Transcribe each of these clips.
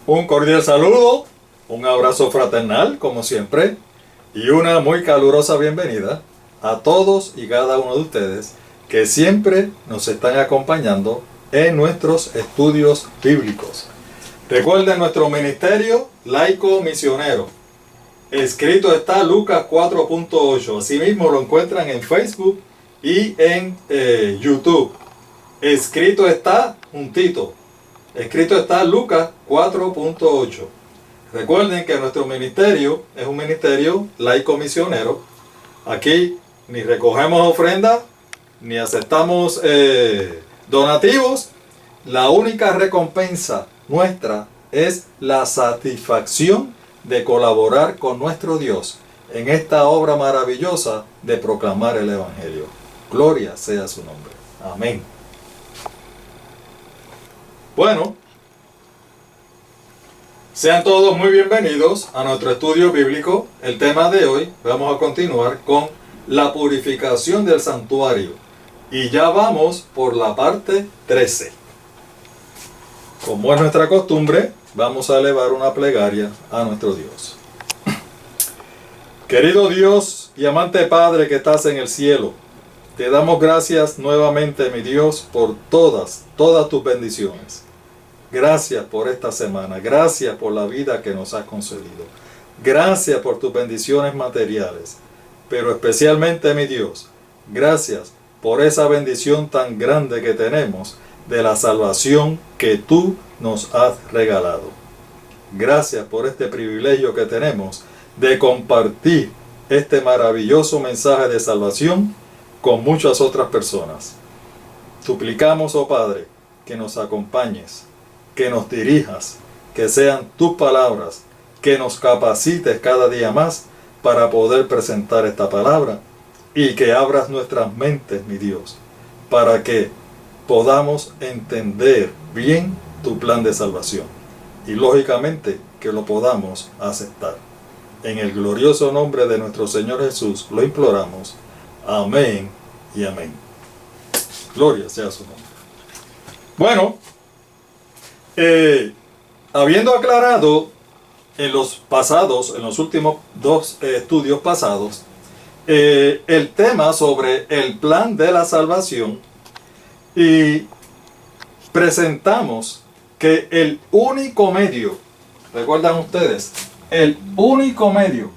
Un cordial saludo, un abrazo fraternal, como siempre, y una muy calurosa bienvenida a todos y cada uno de ustedes que siempre nos están acompañando en nuestros estudios bíblicos. Recuerden nuestro ministerio laico misionero. Escrito está Lucas 4.8. Asimismo lo encuentran en Facebook y en YouTube. Escrito está juntito. Escrito está Lucas 4.8. Recuerden que nuestro ministerio es un ministerio laico misionero. Aquí ni recogemos ofrendas, ni aceptamos donativos. La única recompensa nuestra es la satisfacción de colaborar con nuestro Dios en esta obra maravillosa de proclamar el Evangelio. Gloria sea su nombre. Amén. Bueno, sean todos muy bienvenidos a nuestro estudio bíblico. El tema de hoy, vamos a continuar con la purificación del santuario. Y ya vamos por la parte 13. Como es nuestra costumbre, vamos a elevar una plegaria a nuestro Dios. Querido Dios y amante Padre que estás en el cielo, te damos gracias nuevamente, mi Dios, por todas tus bendiciones. Gracias por esta semana. Gracias por la vida que nos has concedido. Gracias por tus bendiciones materiales. Pero especialmente, mi Dios, gracias por esa bendición tan grande que tenemos de la salvación que tú nos has regalado. Gracias por este privilegio que tenemos de compartir este maravilloso mensaje de salvación con muchas otras personas. Suplicamos, oh Padre, que nos acompañes, que nos dirijas, que sean tus palabras, que nos capacites cada día más para poder presentar esta palabra y que abras nuestras mentes, mi Dios, para que podamos entender bien tu plan de salvación y lógicamente que lo podamos aceptar. En el glorioso nombre de nuestro Señor Jesús lo imploramos. Amén y amén. Gloria sea su nombre. Bueno, habiendo aclarado en los últimos dos estudios pasados, el tema sobre el plan de la salvación, y presentamos que el único medio, recuerdan ustedes, el único medio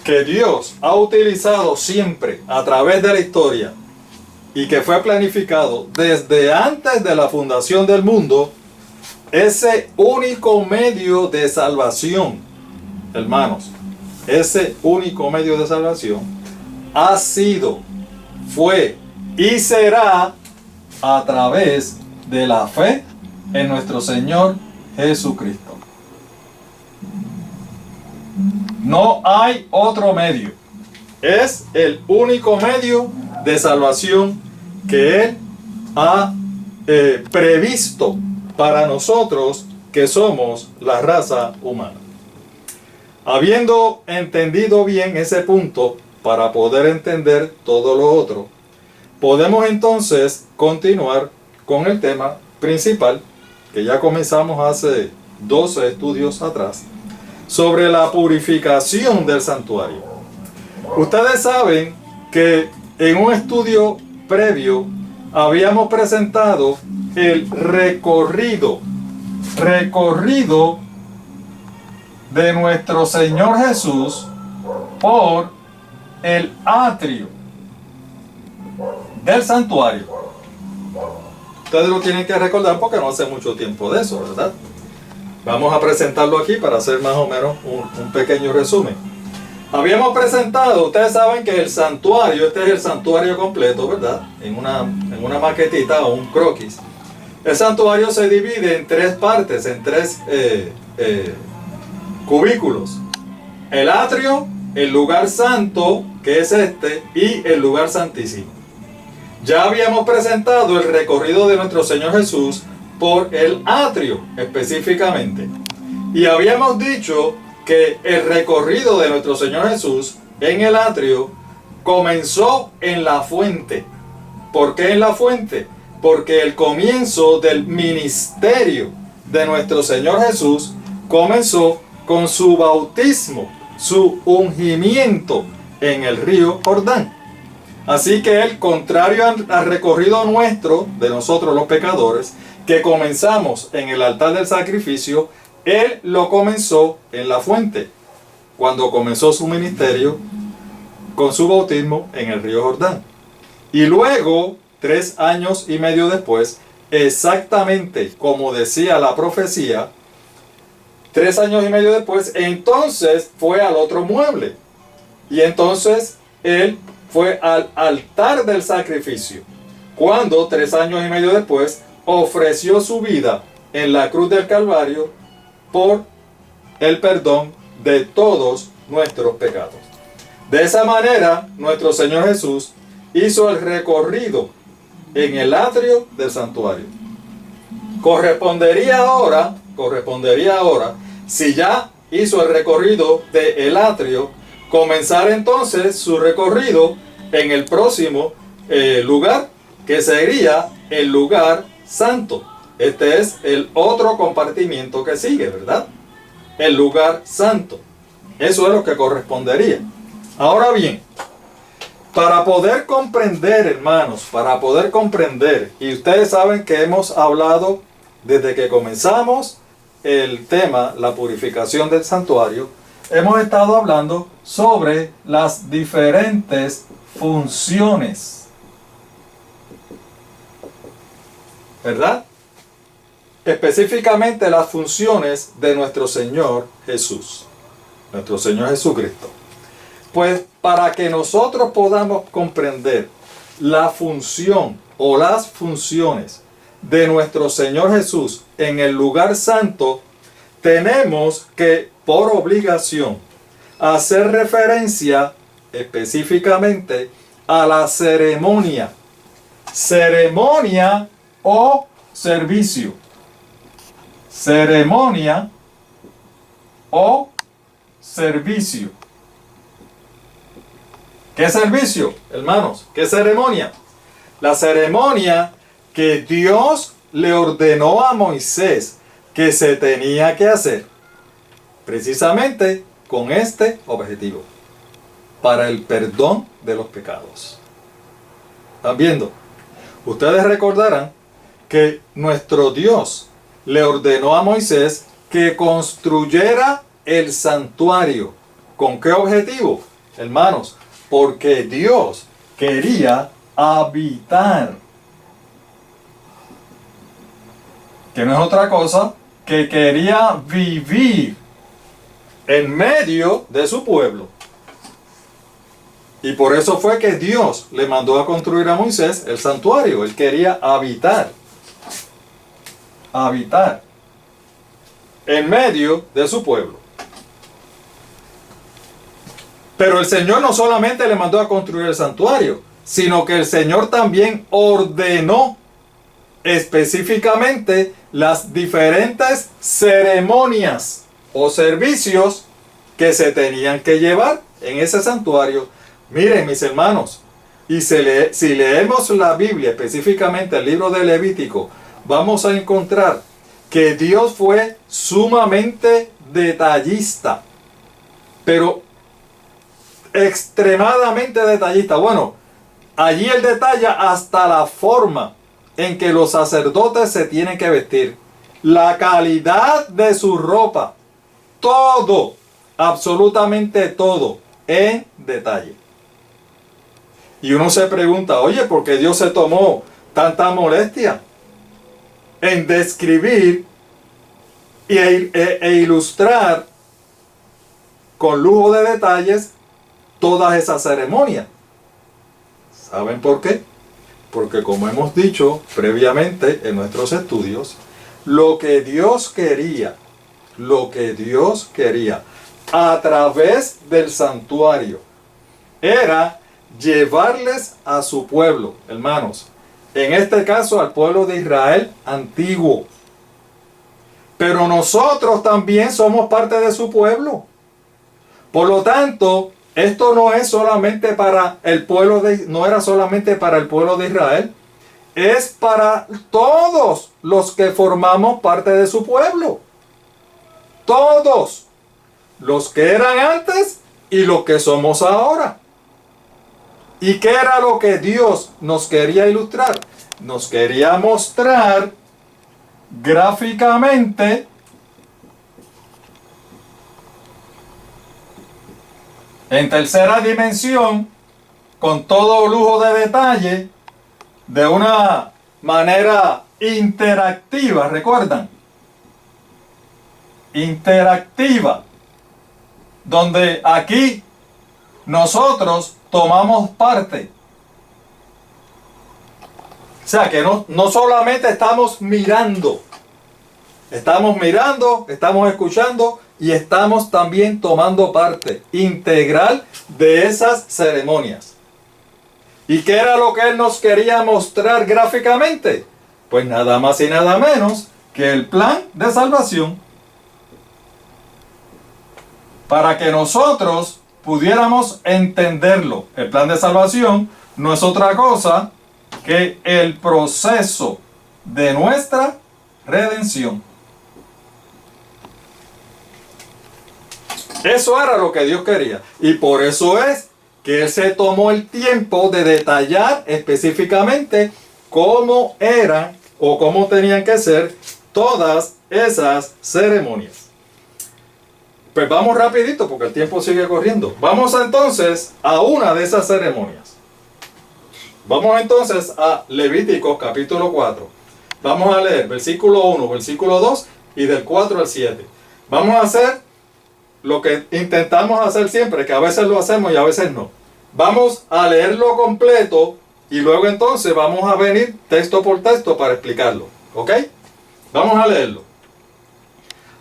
que Dios ha utilizado siempre a través de la historia y que fue planificado desde antes de la fundación del mundo, ese único medio de salvación, hermanos, ese único medio de salvación ha sido, fue y será a través de la fe en nuestro Señor Jesucristo. No hay otro medio. Es el único medio de salvación que Él ha previsto para nosotros que somos la raza humana. Habiendo entendido bien ese punto para poder entender todo lo otro, podemos entonces continuar con el tema principal que ya comenzamos hace 12 estudios atrás, sobre la purificación del santuario. Ustedes saben que en un estudio previo habíamos presentado el recorrido de nuestro Señor Jesús por el atrio del santuario. Ustedes lo tienen que recordar porque no hace mucho tiempo de eso, ¿verdad? Vamos a presentarlo aquí para hacer más o menos un pequeño resumen. Habíamos presentado, ustedes saben que el santuario, este es el santuario completo, ¿verdad? En una maquetita o un croquis. El santuario se divide en tres partes, en tres cubículos. El atrio, el lugar santo, que es este, y el lugar santísimo. Ya habíamos presentado el recorrido de nuestro Señor Jesús por el atrio específicamente. Y habíamos dicho que el recorrido de nuestro Señor Jesús en el atrio comenzó en la fuente. ¿Por qué en la fuente? Porque el comienzo del ministerio de nuestro Señor Jesús comenzó con su bautismo, su ungimiento en el río Jordán. Así que Él, contrario al recorrido nuestro, de nosotros los pecadores, que comenzamos en el altar del sacrificio, Él lo comenzó en la fuente, cuando comenzó su ministerio con su bautismo en el río Jordán. Y luego, 3 años y medio después, exactamente como decía la profecía, 3 años y medio después, entonces fue al otro mueble. Y entonces Él fue al altar del sacrificio, cuando 3 años y medio después ofreció su vida en la cruz del Calvario por el perdón de todos nuestros pecados. De esa manera, nuestro Señor Jesús hizo el recorrido en el atrio del santuario. Correspondería ahora, si ya hizo el recorrido del atrio, comenzar entonces su recorrido en el próximo lugar, que sería el lugar santo. Este es el otro compartimiento que sigue, ¿verdad? El lugar santo. Eso es lo que correspondería. Ahora bien, para poder comprender, hermanos, para poder comprender, y ustedes saben que hemos hablado desde que comenzamos el tema, la purificación del santuario, hemos estado hablando sobre las diferentes funciones, ¿verdad? Específicamente las funciones de nuestro Señor Jesús, nuestro Señor Jesucristo. Pues para que nosotros podamos comprender la función o las funciones de nuestro Señor Jesús en el lugar santo, tenemos que, por obligación, hacer referencia específicamente a la ceremonia. Ceremonia o servicio. Ceremonia o servicio. ¿Qué servicio, hermanos? ¿Qué ceremonia? La ceremonia que Dios le ordenó a Moisés que se tenía que hacer, precisamente con este objetivo, para el perdón de los pecados. ¿Están viendo? Ustedes recordarán que nuestro Dios le ordenó a Moisés que construyera el santuario. ¿Con qué objetivo, hermanos? Porque Dios quería habitar, que no es otra cosa que quería vivir en medio de su pueblo. Y por eso fue que Dios le mandó a construir a Moisés el santuario. Él quería habitar en medio de su pueblo. Pero el Señor no solamente le mandó a construir el santuario, sino que el Señor también ordenó específicamente las diferentes ceremonias o servicios que se tenían que llevar en ese santuario. Miren, mis hermanos, y si leemos la Biblia, específicamente el libro de Levítico, vamos a encontrar que Dios fue sumamente detallista, pero extremadamente detallista. Bueno, allí Él detalla hasta la forma en que los sacerdotes se tienen que vestir, la calidad de su ropa, todo, absolutamente todo, en detalle. Y uno se pregunta, oye, ¿por qué Dios se tomó tanta molestia en describir e ilustrar con lujo de detalles todas esas ceremonias? ¿Saben por qué? Porque, como hemos dicho previamente en nuestros estudios, lo que Dios quería a través del santuario era llevarles a su pueblo, hermanos, en este caso al pueblo de Israel antiguo. Pero nosotros también somos parte de su pueblo. Por lo tanto, esto no es solamente para el pueblo no era solamente para el pueblo de Israel, es para todos los que formamos parte de su pueblo. Todos. Los que eran antes y los que somos ahora. ¿Y qué era lo que Dios nos quería ilustrar? Nos quería mostrar gráficamente en tercera dimensión, con todo lujo de detalle, de una manera interactiva, ¿recuerdan? Interactiva, donde aquí nosotros tomamos parte. O sea que no solamente estamos mirando, estamos escuchando y estamos también tomando parte integral de esas ceremonias. ¿Y qué era lo que Él nos quería mostrar gráficamente? Pues nada más y nada menos que el plan de salvación. Para que nosotros pudiéramos entenderlo. El plan de salvación no es otra cosa que el proceso de nuestra redención. Eso era lo que Dios quería. Y por eso es que Él se tomó el tiempo de detallar específicamente cómo eran o cómo tenían que ser todas esas ceremonias. Pues vamos rapidito porque el tiempo sigue corriendo. Vamos entonces a una de esas ceremonias. Vamos entonces a Levíticos capítulo 4. Vamos a leer versículo 1, versículo 2 y del 4 al 7. Vamos a hacer lo que intentamos hacer siempre, que a veces lo hacemos y a veces no. Vamos a leerlo completo y luego entonces vamos a venir texto por texto para explicarlo. ¿Ok? Vamos a leerlo.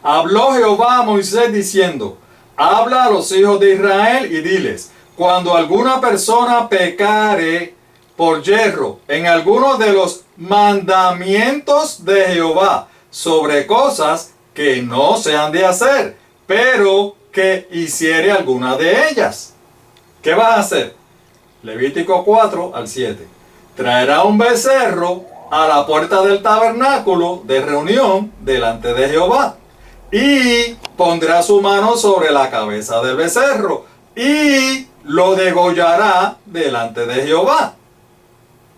Habló Jehová a Moisés diciendo: habla a los hijos de Israel y diles: cuando alguna persona pecare por yerro en alguno de los mandamientos de Jehová sobre cosas que no se han de hacer, pero que hiciere alguna de ellas, ¿qué vas a hacer? Levítico 4 al 7. Traerá un becerro a la puerta del tabernáculo de reunión delante de Jehová, y pondrá su mano sobre la cabeza del becerro, y lo degollará delante de Jehová.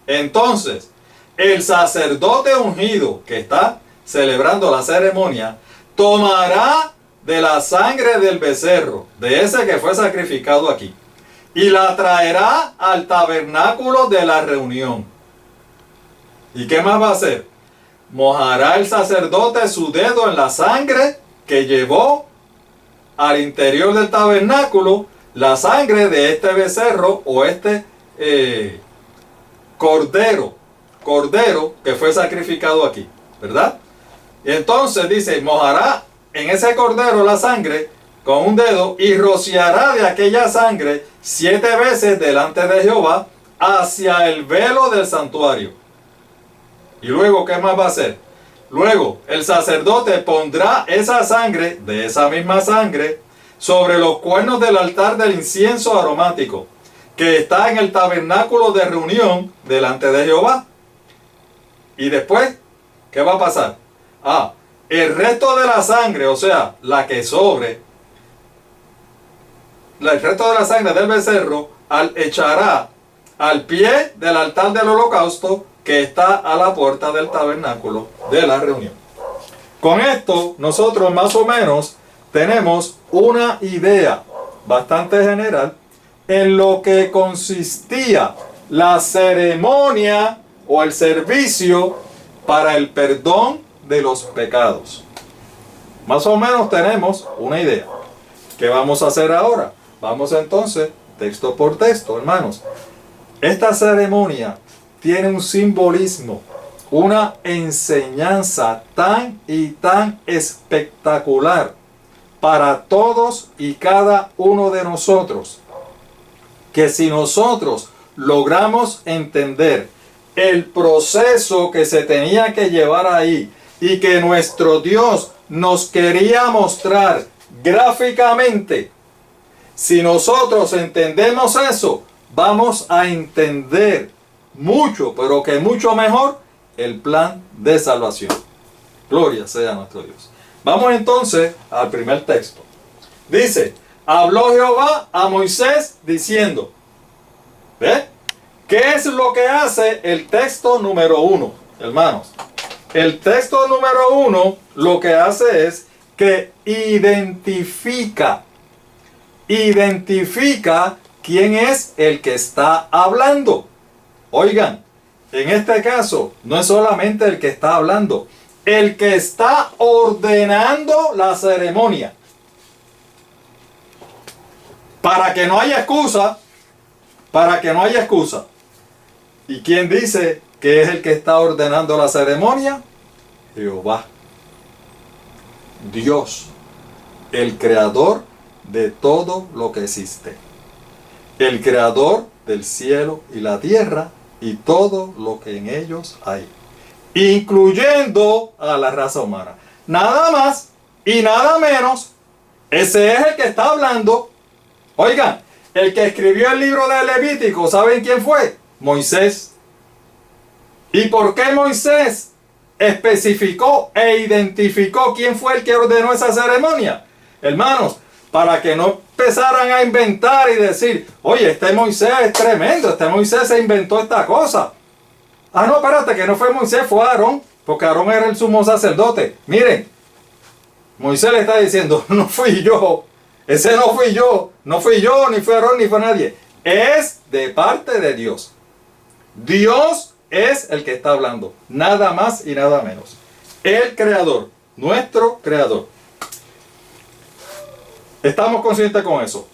Entonces, el sacerdote ungido que está celebrando la ceremonia, tomará de la sangre del becerro, de ese que fue sacrificado aquí, y la traerá al tabernáculo de la reunión. ¿Y qué más va a hacer? Mojará el sacerdote su dedo en la sangre que llevó al interior del tabernáculo, la sangre de este becerro o este cordero que fue sacrificado aquí, ¿verdad? Y entonces dice, mojará en ese cordero la sangre con un dedo y rociará de aquella sangre 7 veces delante de Jehová hacia el velo del santuario. Y luego, ¿qué más va a hacer? Luego, el sacerdote pondrá esa sangre, de esa misma sangre, sobre los cuernos del altar del incienso aromático, que está en el tabernáculo de reunión delante de Jehová. Y después, ¿qué va a pasar? El resto de la sangre, o sea, la que sobre, el resto de la sangre del becerro, echará al pie del altar del holocausto, que está a la puerta del tabernáculo de la reunión. Con esto, nosotros más o menos tenemos una idea bastante general en lo que consistía la ceremonia o el servicio para el perdón de los pecados. Más o menos tenemos una idea. ¿Qué vamos a hacer ahora? Vamos entonces, texto por texto, hermanos. Esta ceremonia tiene un simbolismo, una enseñanza tan y tan espectacular para todos y cada uno de nosotros, que si nosotros logramos entender el proceso que se tenía que llevar ahí y que nuestro Dios nos quería mostrar gráficamente, Si nosotros entendemos eso, vamos a entender mucho, pero que mucho mejor, el plan de salvación. Gloria sea a nuestro Dios. Vamos entonces al primer texto. Dice, habló Jehová a Moisés diciendo, ¿ve? ¿Qué es lo que hace el texto número 1, hermanos? El texto número 1 lo que hace es que identifica quién es el que está hablando. Oigan, en este caso no es solamente el que está hablando, el que está ordenando la ceremonia. Para que no haya excusa, ¿Y quién dice que es el que está ordenando la ceremonia? Jehová. Dios, el creador de todo lo que existe. El creador del cielo y la tierra y todo lo que en ellos hay. Incluyendo a la raza humana. Nada más y nada menos. Ese es el que está hablando. Oigan, el que escribió el libro de Levítico, ¿saben quién fue? Moisés. ¿Y por qué Moisés especificó e identificó quién fue el que ordenó esa ceremonia? Hermanos, para que no empezaran a inventar y decir, oye, este Moisés es tremendo, este Moisés se inventó esta cosa. Ah, no, espérate, que no fue Moisés, fue Aarón, porque Aarón era el sumo sacerdote. Miren, Moisés le está diciendo, no fui yo, ese no fui yo, ni fue Aarón, ni fue nadie. Es de parte de Dios. Dios es el que está hablando, nada más y nada menos. El creador, nuestro creador. Estamos conscientes con eso,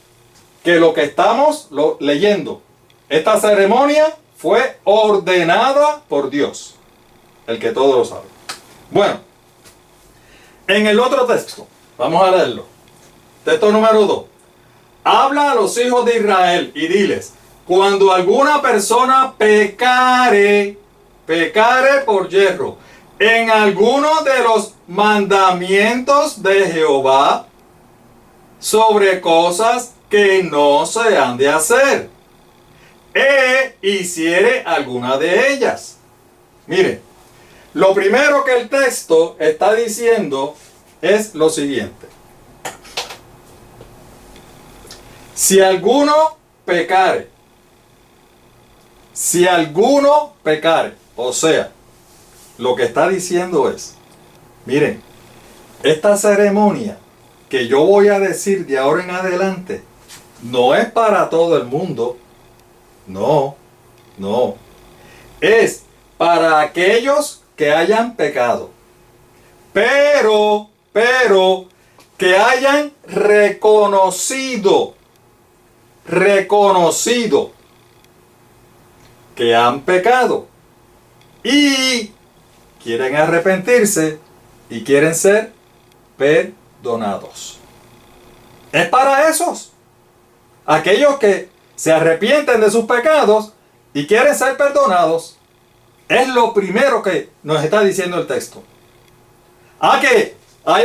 que lo que estamos leyendo, esta ceremonia fue ordenada por Dios, el que todo lo sabe. Bueno, en el otro texto, vamos a leerlo. Texto número 2. Habla a los hijos de Israel y diles, cuando alguna persona pecare por yerro en alguno de los mandamientos de Jehová sobre cosas que no se han de hacer, hiciere alguna de ellas. Mire, lo primero que el texto está diciendo es lo siguiente. Si alguno pecare, o sea, lo que está diciendo es, miren, esta ceremonia que yo voy a decir de ahora en adelante, no es para todo el mundo, no, es para aquellos que hayan pecado, pero que hayan reconocido que han pecado y quieren arrepentirse y quieren ser perdonados. Es para esos, aquellos que se arrepienten de sus pecados y quieren ser perdonados. Es lo primero que nos está diciendo el texto. Que hay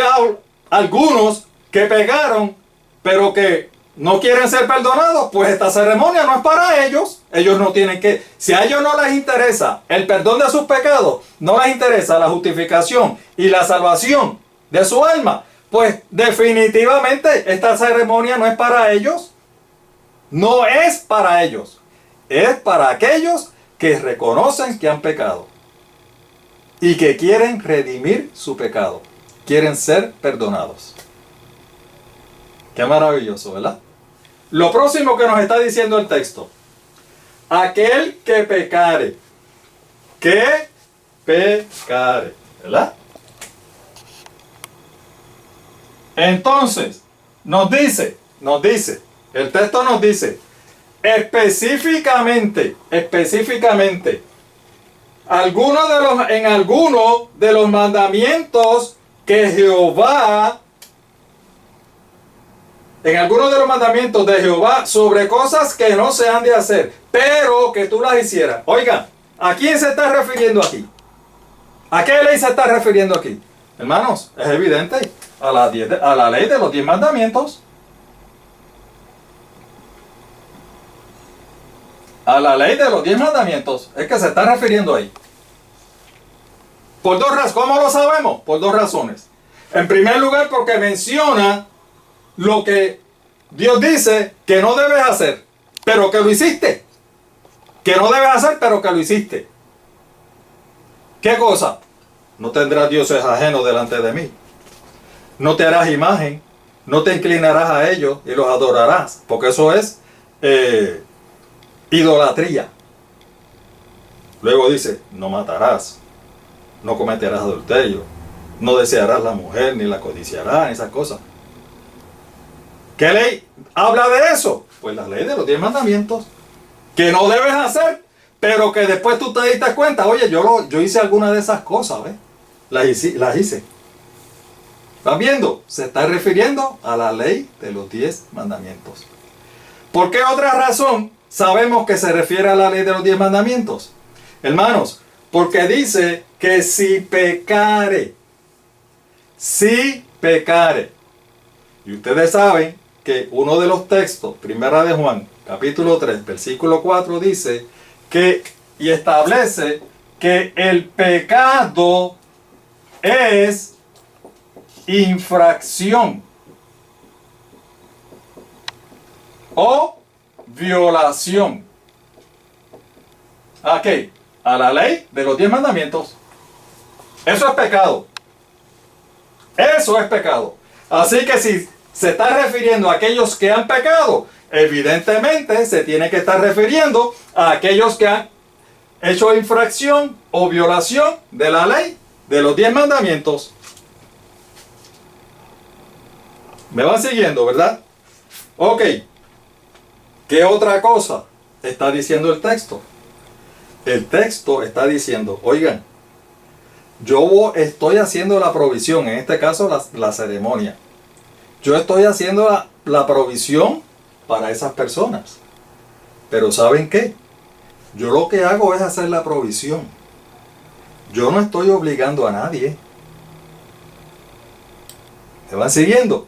algunos que pecaron pero que no quieren ser perdonados, pues esta ceremonia no es para ellos. Ellos no tienen que, si a ellos no les interesa el perdón de sus pecados, no les interesa la justificación y la salvación de su alma, pues definitivamente esta ceremonia no es para ellos. No es para ellos. Es para aquellos que reconocen que han pecado y que quieren redimir su pecado. Quieren ser perdonados. Qué maravilloso, ¿verdad? Lo próximo que nos está diciendo el texto. Aquel que pecare. ¿Verdad? Entonces, nos dice, el texto nos dice, específicamente, en alguno de los mandamientos que Jehová, en algunos de los mandamientos de Jehová sobre cosas que no se han de hacer, pero que tú las hicieras. Oiga, ¿a quién se está refiriendo aquí? ¿A qué ley se está refiriendo aquí? Hermanos, es evidente, a la ley de los 10 mandamientos. A la ley de los 10 mandamientos. Es que se está refiriendo ahí. Por dos razones. ¿Cómo lo sabemos? Por dos razones. En primer lugar, porque menciona lo que Dios dice que no debes hacer, pero que lo hiciste. Que no debes hacer, pero que lo hiciste. ¿Qué cosa? No tendrás dioses ajenos delante de mí. No te harás imagen. No te inclinarás a ellos y los adorarás. Porque eso es idolatría. Luego dice, no matarás. No cometerás adulterio. No desearás la mujer, ni la codiciarás, ni esas cosas. ¿Qué ley habla de eso? Pues la ley de los 10 mandamientos. Que no debes hacer, pero que después tú te diste cuenta, oye, yo hice alguna de esas cosas, ¿ves? Las hice. ¿Están viendo? Se está refiriendo a la ley de los 10 mandamientos. ¿Por qué otra razón sabemos que se refiere a la ley de los 10 mandamientos? Hermanos, porque dice que si pecare, y ustedes saben que uno de los textos, Primera de Juan, capítulo 3, versículo 4, dice que, y establece que el pecado es infracción o violación. ¿A qué? A la ley de los 10 mandamientos. Eso es pecado. Eso es pecado. Así que si se está refiriendo a aquellos que han pecado, evidentemente se tiene que estar refiriendo a aquellos que han hecho infracción o violación de la ley de los 10 mandamientos. ¿Me van siguiendo, verdad? Ok. ¿Qué otra cosa está diciendo el texto? El texto está diciendo, oigan, yo estoy haciendo la provisión, en este caso la ceremonia. Yo estoy haciendo la provisión para esas personas. Pero ¿saben qué? Yo lo que hago es hacer la provisión. Yo no estoy obligando a nadie. ¿Me van siguiendo?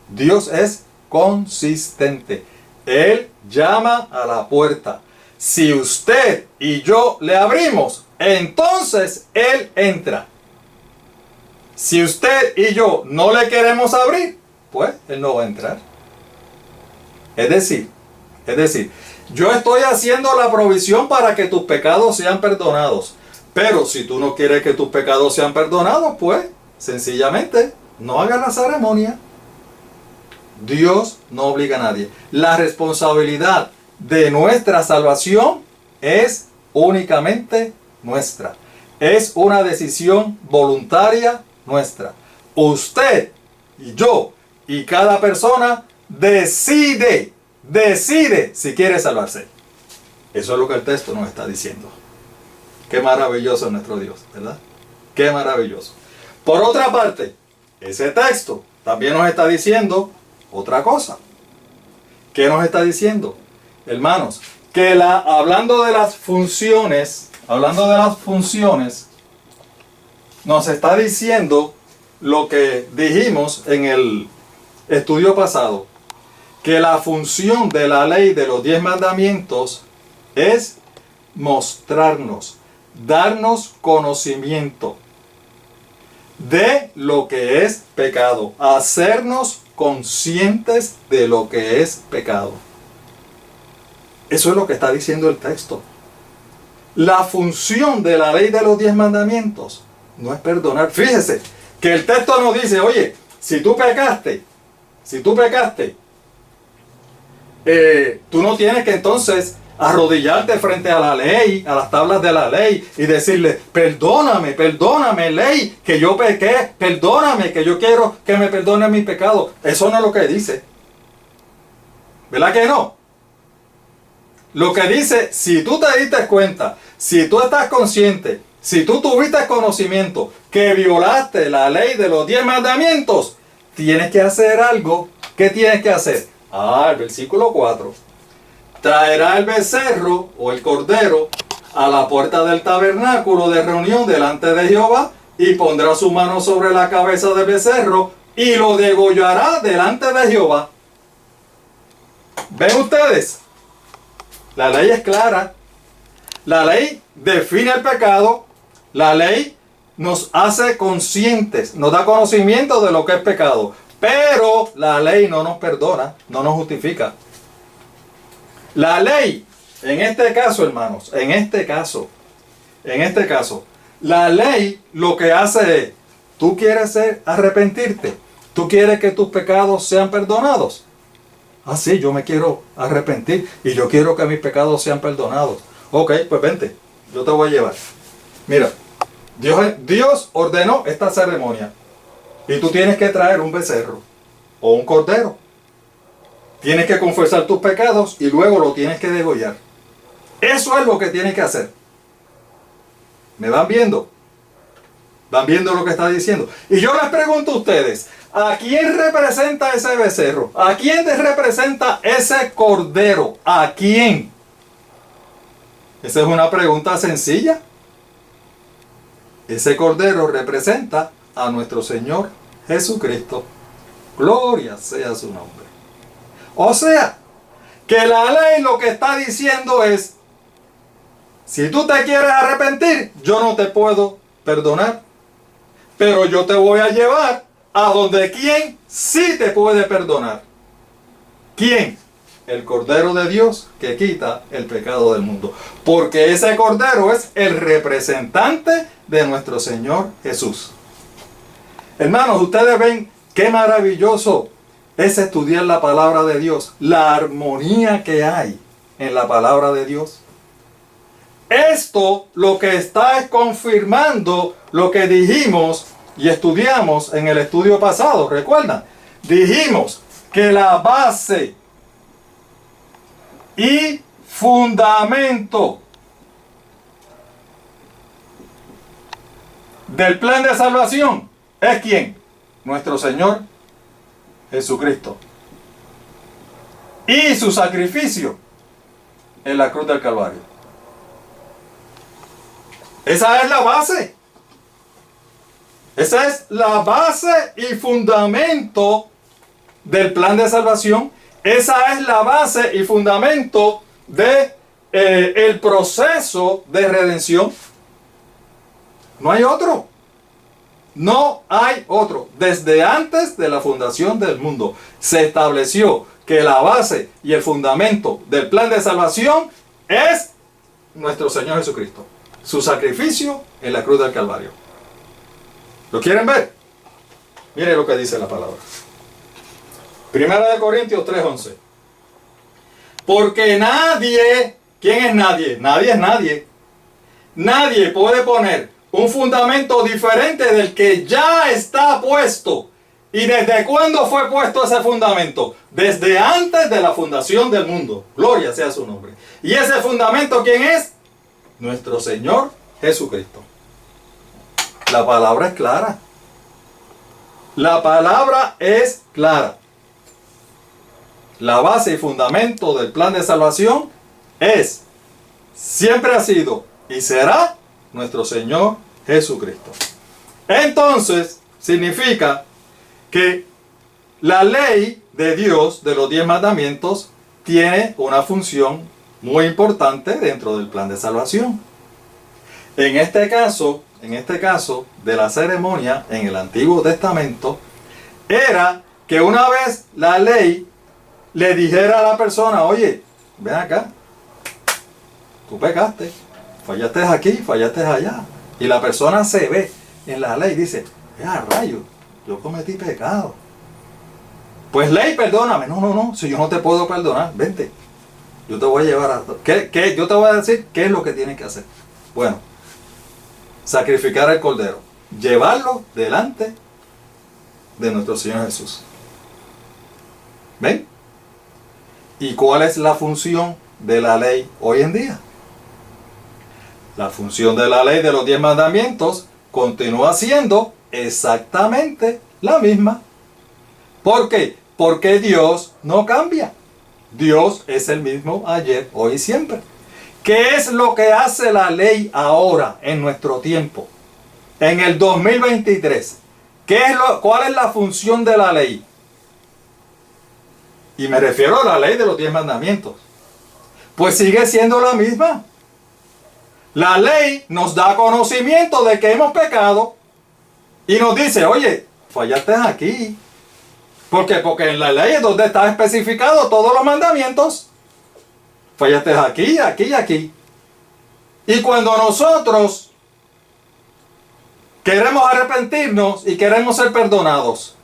Dios es consistente. Él llama a la puerta. Si usted y yo le abrimos, entonces Él entra. Si usted y yo no le queremos abrir, pues Él no va a entrar. Es decir, yo estoy haciendo la provisión para que tus pecados sean perdonados. Pero si tú no quieres que tus pecados sean perdonados, pues sencillamente no hagas la ceremonia. Dios no obliga a nadie. La responsabilidad de nuestra salvación es únicamente nuestra. Es una decisión voluntaria nuestra. Usted y yo y cada persona decide si quiere salvarse. Eso es lo que el texto nos está diciendo. Qué maravilloso es nuestro Dios, ¿verdad? Qué maravilloso. Por otra parte, ese texto también nos está diciendo otra cosa. ¿Qué nos está diciendo? Hermanos, que hablando de las funciones, nos está diciendo lo que dijimos en el estudio pasado, que la función de la ley de los 10 mandamientos es mostrarnos, darnos conocimiento de lo que es pecado, hacernos conscientes de lo que es pecado. Eso es lo que está diciendo el texto. La función de la ley de los 10 mandamientos no es perdonar. Fíjese que el texto nos dice, oye, si tú pecaste, tú no tienes que entonces arrodillarte frente a la ley, a las tablas de la ley y decirle, perdóname ley, que yo pequé, perdóname, que yo quiero que me perdone mi pecado. Eso no es lo que dice. ¿Verdad que no? Lo que dice, si tú te diste cuenta, si tú estás consciente, si tú tuviste conocimiento que violaste la ley de los 10 mandamientos, tienes que hacer algo. ¿Qué tienes que hacer? El versículo 4. Traerá el becerro o el cordero a la puerta del tabernáculo de reunión delante de Jehová y pondrá su mano sobre la cabeza del becerro y lo degollará delante de Jehová. ¿Ven ustedes? La ley es clara. La ley define el pecado. La ley nos hace conscientes, nos da conocimiento de lo que es pecado. Pero la ley no nos perdona, no nos justifica. La ley, en este caso, hermanos, en este caso, la ley lo que hace es, tú quieres arrepentirte, tú quieres que tus pecados sean perdonados. Ah, sí, yo me quiero arrepentir y yo quiero que mis pecados sean perdonados. Ok, pues vente, yo te voy a llevar. Mira, Dios ordenó esta ceremonia y tú tienes que traer un becerro o un cordero. Tienes que confesar tus pecados y luego lo tienes que degollar. Eso es lo que tienes que hacer. ¿Me van viendo? ¿Van viendo lo que está diciendo? Y yo les pregunto a ustedes, ¿a quién representa ese becerro? ¿A quién representa ese cordero? ¿A quién? Esa es una pregunta sencilla. Ese cordero representa a nuestro Señor Jesucristo. Gloria sea su nombre. O sea, que la ley lo que está diciendo es, si tú te quieres arrepentir, yo no te puedo perdonar. Pero yo te voy a llevar a donde quien sí te puede perdonar. ¿Quién? El Cordero de Dios que quita el pecado del mundo. Porque ese Cordero es el representante de nuestro Señor Jesús. Hermanos, ustedes ven qué maravilloso es estudiar la palabra de Dios. La armonía que hay en la palabra de Dios. Esto lo que está es confirmando lo que dijimos y estudiamos en el estudio pasado. ¿Recuerdan? Dijimos que la base y fundamento del plan de salvación es ¿quién? Nuestro Señor Jesucristo. Y su sacrificio en la cruz del Calvario. Esa es la base. Esa es la base y fundamento del plan de salvación. Esa es la base y fundamento de el proceso de redención. No hay otro. No hay otro. Desde antes de la fundación del mundo se estableció que la base y el fundamento del plan de salvación es nuestro Señor Jesucristo. Su sacrificio en la cruz del Calvario. ¿Lo quieren ver? Mire lo que dice la palabra. Primera de Corintios 3:11. Porque nadie, ¿quién es nadie? Nadie es nadie. Nadie puede poner un fundamento diferente del que ya está puesto. ¿Y desde cuándo fue puesto ese fundamento? Desde antes de la fundación del mundo. Gloria sea su nombre. ¿Y ese fundamento quién es? Nuestro Señor Jesucristo. La palabra es clara. La palabra es clara. La base y fundamento del plan de salvación es, siempre ha sido y será nuestro Señor Jesucristo. Entonces, significa que la ley de Dios de los 10 mandamientos tiene una función muy importante dentro del plan de salvación. En este caso de la ceremonia en el Antiguo Testamento, era que una vez la ley le dijera a la persona, oye, ven acá, tú pecaste, fallaste aquí, fallaste allá. Y la persona se ve en la ley y dice, rayo, yo cometí pecado. Pues ley, perdóname. No, si yo no te puedo perdonar, vente. Yo te voy a llevar a... Yo te voy a decir qué es lo que tienes que hacer. Bueno, sacrificar al cordero. Llevarlo delante de nuestro Señor Jesús. ¿Ven? ¿Y cuál es la función de la ley hoy en día? La función de la ley de los 10 mandamientos continúa siendo exactamente la misma. ¿Por qué? Porque Dios no cambia. Dios es el mismo ayer, hoy y siempre. ¿Qué es lo que hace la ley ahora en nuestro tiempo? En el 2023. ¿Cuál es la función de la ley? Y me refiero a la ley de los 10 mandamientos. Pues sigue siendo la misma. La ley nos da conocimiento de que hemos pecado y nos dice, oye, fallaste aquí. ¿Por qué? Porque en la ley es donde está especificado todos los mandamientos. Fallaste aquí, aquí y aquí. Y cuando nosotros queremos arrepentirnos y queremos ser perdonados,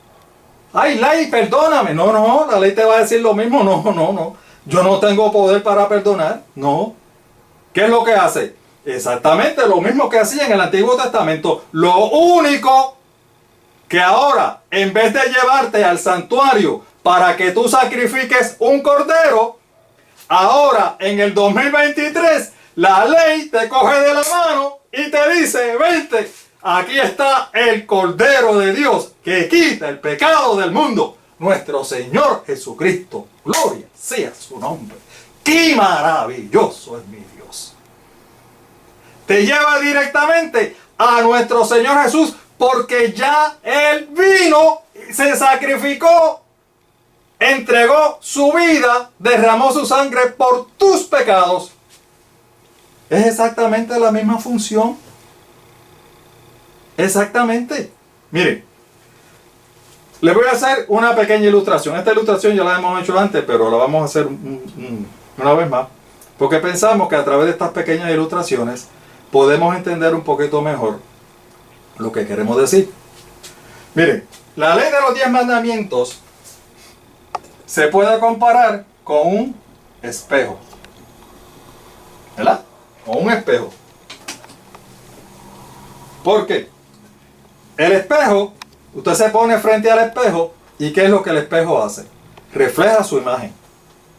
ay, ley, perdóname. No, no, la ley te va a decir lo mismo. No, no, no. Yo no tengo poder para perdonar. No. ¿Qué es lo que hace? Exactamente lo mismo que hacía en el Antiguo Testamento. Lo único que ahora, en vez de llevarte al santuario para que tú sacrifiques un cordero, ahora en el 2023 la ley te coge de la mano y te dice, vente, aquí está el Cordero de Dios que quita el pecado del mundo, nuestro Señor Jesucristo. Gloria sea su nombre. ¡Qué maravilloso es mi Dios! Te lleva directamente a nuestro Señor Jesús, porque ya Él vino, se sacrificó, entregó su vida, derramó su sangre por tus pecados. Es exactamente la misma función. Exactamente. Miren, les voy a hacer una pequeña ilustración. Esta ilustración ya la hemos hecho antes, pero la vamos a hacer una vez más, porque pensamos que a través de estas pequeñas ilustraciones podemos entender un poquito mejor lo que queremos decir. Miren, la ley de los 10 mandamientos se puede comparar con un espejo, ¿verdad? Con un espejo. ¿Por qué? El espejo, usted se pone frente al espejo y ¿qué es lo que el espejo hace? Refleja su imagen,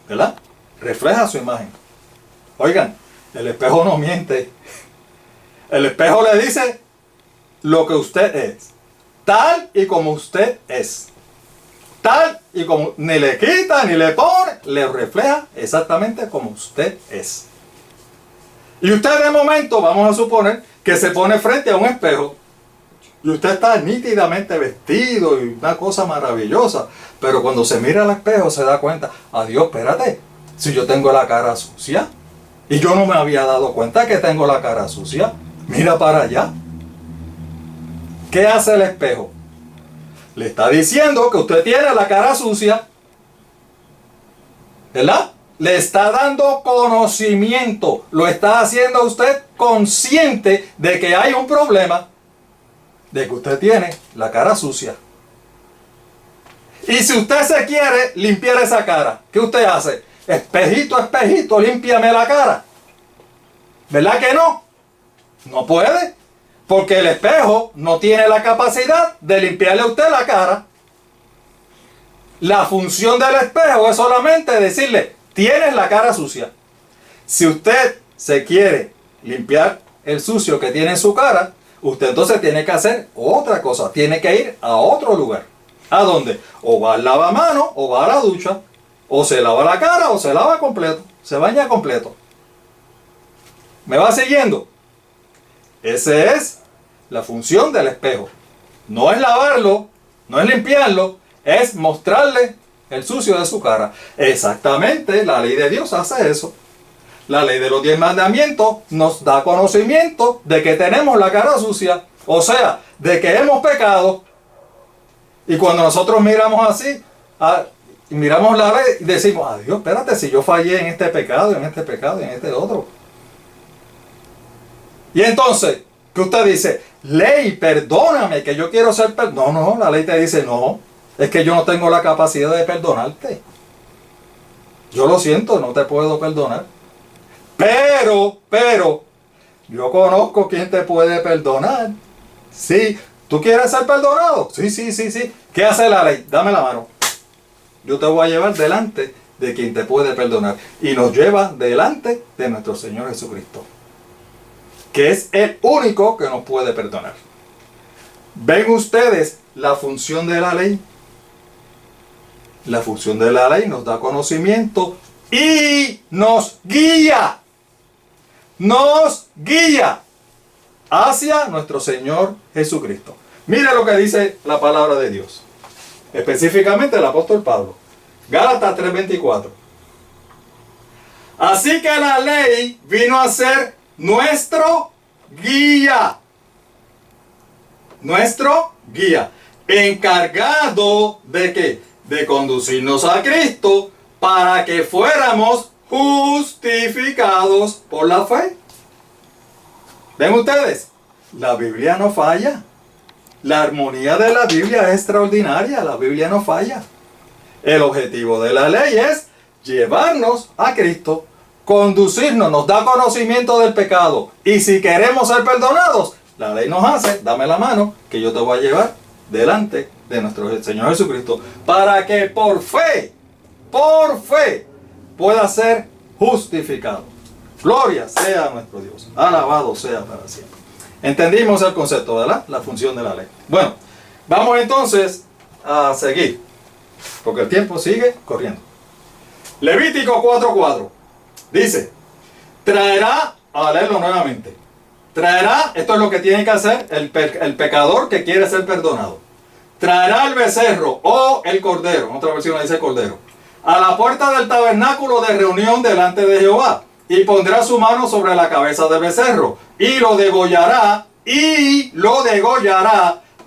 ¿verdad? Refleja su imagen. Oigan, el espejo no miente. El espejo le dice lo que usted es, tal y como usted es, tal y como, ni le quita ni le pone, le refleja exactamente como usted es. Y usted de momento, vamos a suponer que se pone frente a un espejo y usted está nítidamente vestido y una cosa maravillosa, pero cuando se mira al espejo se da cuenta, adiós, espérate, si yo tengo la cara sucia y yo no me había dado cuenta que tengo la cara sucia, mira para allá. ¿Qué hace el espejo? Le está diciendo que usted tiene la cara sucia, ¿verdad? Le está dando conocimiento, lo está haciendo a usted consciente de que hay un problema, de que usted tiene la cara sucia. Y si usted se quiere limpiar esa cara, ¿qué usted hace? Espejito, espejito, límpiame la cara. ¿Verdad que no? No puede. Porque el espejo no tiene la capacidad de limpiarle a usted la cara. La función del espejo es solamente decirle, tienes la cara sucia. Si usted se quiere limpiar el sucio que tiene en su cara, usted entonces tiene que hacer otra cosa. Tiene que ir a otro lugar. ¿A dónde? O va al lavamanos, o va a la ducha, o se lava la cara, o se lava completo. Se baña completo. ¿Me va siguiendo? Esa es la función del espejo. No es lavarlo, no es limpiarlo, es mostrarle el sucio de su cara. Exactamente, la ley de Dios hace eso. La ley de los 10 mandamientos nos da conocimiento de que tenemos la cara sucia, o sea, de que hemos pecado. Y cuando nosotros miramos así, miramos la ley y decimos, adiós, espérate, si yo fallé en este pecado, en este pecado, en este otro. Y entonces, ¿qué usted dice? Ley, perdóname, que yo quiero ser perdonado. No, la ley te dice, no, es que yo no tengo la capacidad de perdonarte. Yo lo siento, no te puedo perdonar. Pero, yo conozco quién te puede perdonar. Sí, ¿tú quieres ser perdonado? Sí. ¿Qué hace la ley? Dame la mano. Yo te voy a llevar delante de quien te puede perdonar. Y nos lleva delante de nuestro Señor Jesucristo, que es el único que nos puede perdonar. ¿Ven ustedes la función de la ley? La función de la ley nos da conocimiento y nos guía. Nos guía hacia nuestro Señor Jesucristo. Mire lo que dice la palabra de Dios. Específicamente el apóstol Pablo. Gálatas 3:24. Así que la ley vino a ser nuestro guía. Nuestro guía. Encargado de ¿qué? De conducirnos a Cristo para que fuéramos justificados por la fe. ¿Ven ustedes? La Biblia no falla. La armonía de la Biblia es extraordinaria. La Biblia no falla. El objetivo de la ley es llevarnos a Cristo, conducirnos, nos da conocimiento del pecado. Y si queremos ser perdonados, la ley nos hace, dame la mano, que yo te voy a llevar delante de nuestro Señor Jesucristo, para que por fe, pueda ser justificado. Gloria sea a nuestro Dios. Alabado sea para siempre. Entendimos el concepto, ¿verdad? La función de la ley. Bueno, vamos entonces a seguir, porque el tiempo sigue corriendo. Levítico 4:4 dice, traerá, a leerlo nuevamente, traerá, esto es lo que tiene que hacer el pecador que quiere ser perdonado. Traerá el becerro o el cordero, en otra versión dice cordero, a la puerta del tabernáculo de reunión delante de Jehová, y pondrá su mano sobre la cabeza del becerro, y lo degollará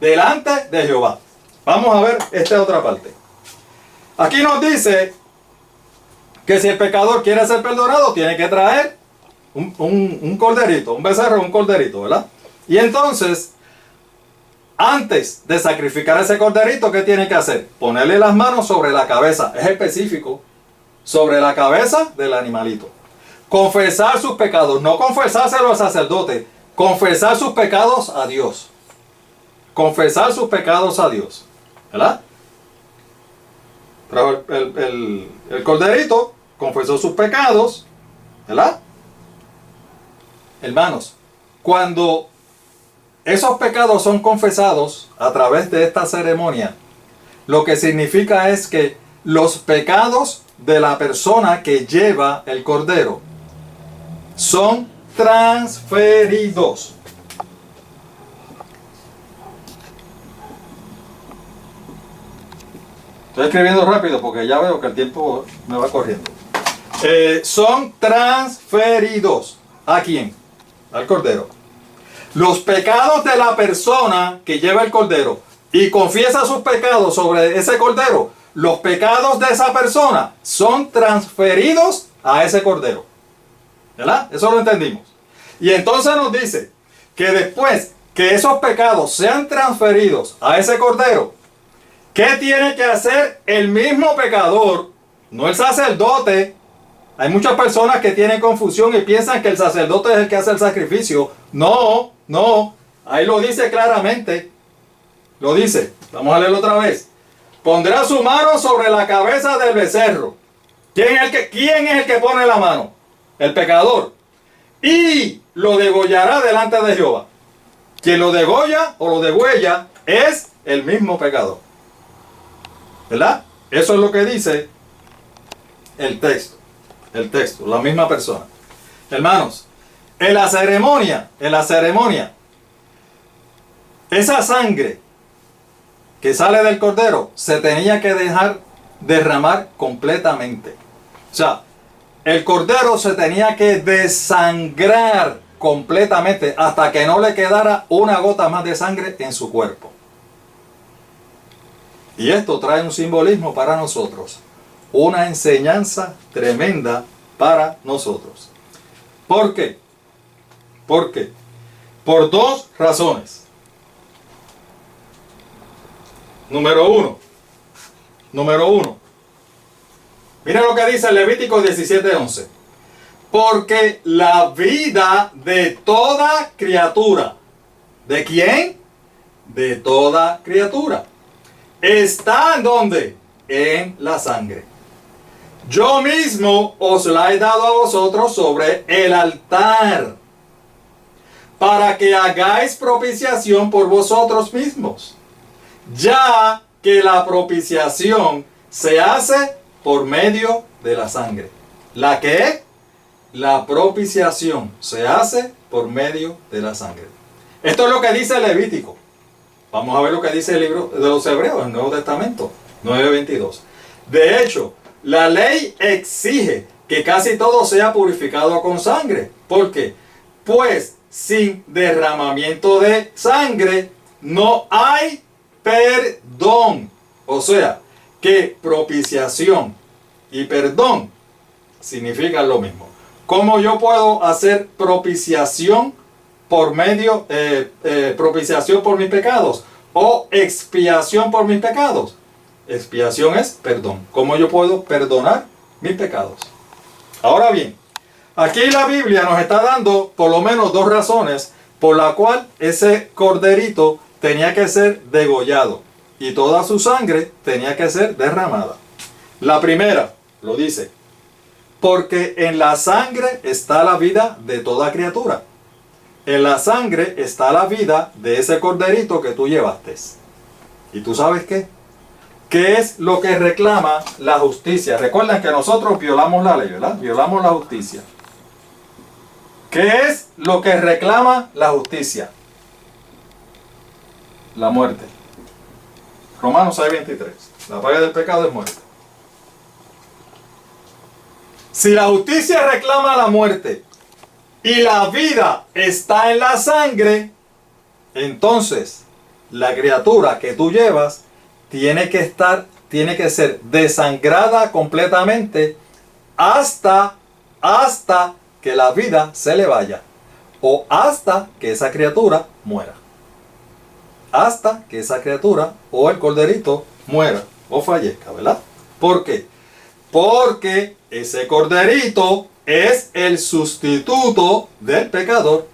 delante de Jehová. Vamos a ver esta otra parte. Aquí nos dice que si el pecador quiere ser perdonado, tiene que traer un corderito, un becerro, un corderito, ¿verdad? Y entonces, antes de sacrificar ese corderito, ¿qué tiene que hacer? Ponerle las manos sobre la cabeza, es específico, sobre la cabeza del animalito. Confesar sus pecados, no confesárselo al sacerdote, confesar sus pecados a Dios. Confesar sus pecados a Dios, ¿verdad? Trajo el corderito, confesó sus pecados, ¿verdad? Hermanos, cuando esos pecados son confesados a través de esta ceremonia, lo que significa es que los pecados de la persona que lleva el cordero son transferidos. Estoy escribiendo rápido porque ya veo que el tiempo me va corriendo. Son transferidos. ¿A quién? Al cordero. Los pecados de la persona que lleva el cordero y confiesa sus pecados sobre ese cordero, los pecados de esa persona son transferidos a ese cordero. ¿Verdad? Eso lo entendimos. Y entonces nos dice que después que esos pecados sean transferidos a ese cordero, ¿qué tiene que hacer el mismo pecador? No el sacerdote. Hay muchas personas que tienen confusión y piensan que el sacerdote es el que hace el sacrificio. No, no. Ahí lo dice claramente. Lo dice. Vamos a leerlo otra vez. Pondrá su mano sobre la cabeza del becerro. ¿Quién es el que pone la mano? El pecador. Y lo degollará delante de Jehová. Quien lo degolla o lo degüella es el mismo pecador. ¿Verdad? Eso es lo que dice el texto. El texto, la misma persona. Hermanos, en la ceremonia, esa sangre que sale del cordero se tenía que dejar derramar completamente. O sea, el cordero se tenía que desangrar completamente hasta que no le quedara una gota más de sangre en su cuerpo. Y esto trae un simbolismo para nosotros, una enseñanza tremenda para nosotros. ¿Por qué? ¿Por qué? Por dos razones. Número uno. Mira lo que dice Levítico 17:11. Porque la vida de toda criatura, ¿de quién? De toda criatura. ¿Está en dónde? En la sangre. Yo mismo os la he dado a vosotros sobre el altar, para que hagáis propiciación por vosotros mismos, ya que la propiciación se hace por medio de la sangre. ¿La qué? La propiciación se hace por medio de la sangre. Esto es lo que dice Levítico. Vamos a ver lo que dice el libro de los Hebreos, el Nuevo Testamento, 9:22. De hecho, la ley exige que casi todo sea purificado con sangre. ¿Por qué? Pues sin derramamiento de sangre no hay perdón. O sea, que propiciación y perdón significan lo mismo. ¿Cómo yo puedo hacer propiciación por medio, propiciación por mis pecados? O expiación por mis pecados. Expiación es perdón. ¿Cómo yo puedo perdonar mis pecados? Ahora bien, aquí la Biblia nos está dando por lo menos dos razones por la cual ese corderito tenía que ser degollado y toda su sangre tenía que ser derramada. La primera, lo dice, porque en la sangre está la vida de toda criatura. En la sangre está la vida de ese corderito que tú llevaste. ¿Y tú sabes qué? ¿Qué es lo que reclama la justicia? Recuerden que nosotros violamos la ley, ¿verdad? Violamos la justicia. ¿Qué es lo que reclama la justicia? La muerte. Romanos 6:23. La paga del pecado es muerte. Si la justicia reclama la muerte y la vida está en la sangre, entonces la criatura que tú llevas tiene que ser desangrada completamente hasta que la vida se le vaya o hasta que esa criatura muera. Hasta que esa criatura o el corderito muera o fallezca, ¿verdad? ¿Por qué? Porque ese corderito es el sustituto del pecador.